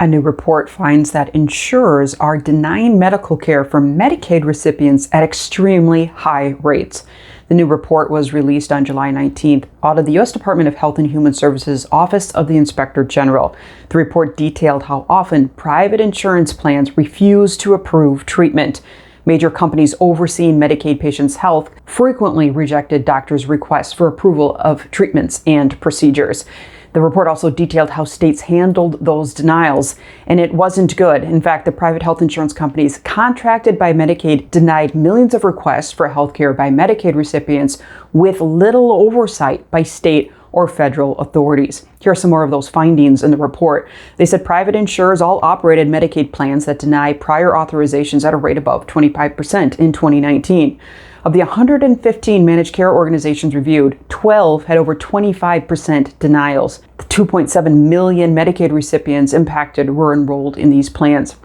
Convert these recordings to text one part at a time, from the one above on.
A new report finds that insurers are denying medical care for Medicaid recipients at extremely high rates. The new report was released on July 19th out of the U.S. Department of Health and Human Services Office of the Inspector General. The report detailed how often private insurance plans refuse to approve treatment. Major companies overseeing Medicaid patients' health frequently rejected doctors' requests for approval of treatments and procedures. The report also detailed how states handled those denials, and it wasn't good. In fact, the private health insurance companies contracted by Medicaid denied millions of requests for health care by Medicaid recipients with little oversight by state or federal authorities. Here are some more of those findings in the report. They said private insurers all operated Medicaid plans that deny prior authorizations at a rate above 25% in 2019. Of the 115 managed care organizations reviewed, 12 had over 25% denials. The 2.7 million Medicaid recipients impacted were enrolled in these plans.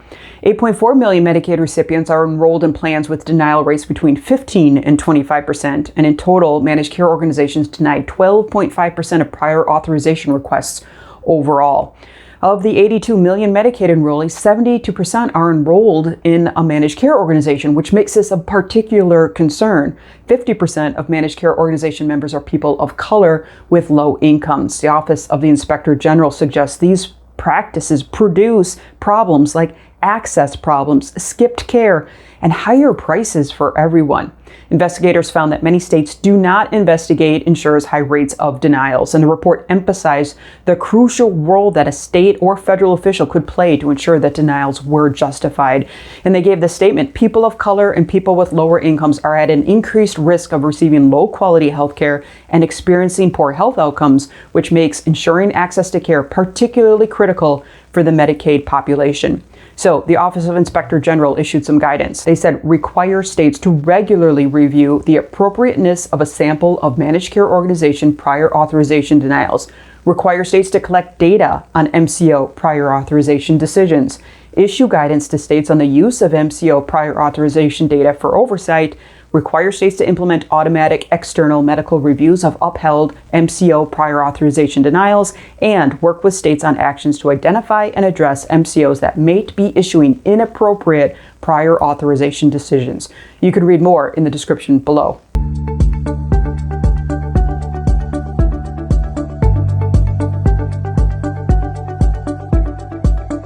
8.4 million Medicaid recipients are enrolled in plans with denial rates between 15 and 25%, and in total, managed care organizations denied 12.5% of prior authorization requests overall. Of the 82 million Medicaid enrollees, 72% are enrolled in a managed care organization, which makes this a particular concern. 50% of managed care organization members are people of color with low incomes. The Office of the Inspector General suggests these practices produce problems like access problems, skipped care, and higher prices for everyone. Investigators found that many states do not investigate insurers' high rates of denials, and the report emphasized the crucial role that a state or federal official could play to ensure that denials were justified. And they gave the statement, people of color and people with lower incomes are at an increased risk of receiving low-quality health care and experiencing poor health outcomes, which makes ensuring access to care particularly critical for the Medicaid population. So the Office of Inspector General issued some guidance. They said require states to regularly review the appropriateness of a sample of managed care organization prior authorization denials. Require states to collect data on MCO prior authorization decisions. Issue guidance to states on the use of MCO prior authorization data for oversight. Require states to implement automatic external medical reviews of upheld MCO prior authorization denials, and work with states on actions to identify and address MCOs that may be issuing inappropriate prior authorization decisions. You can read more in the description below.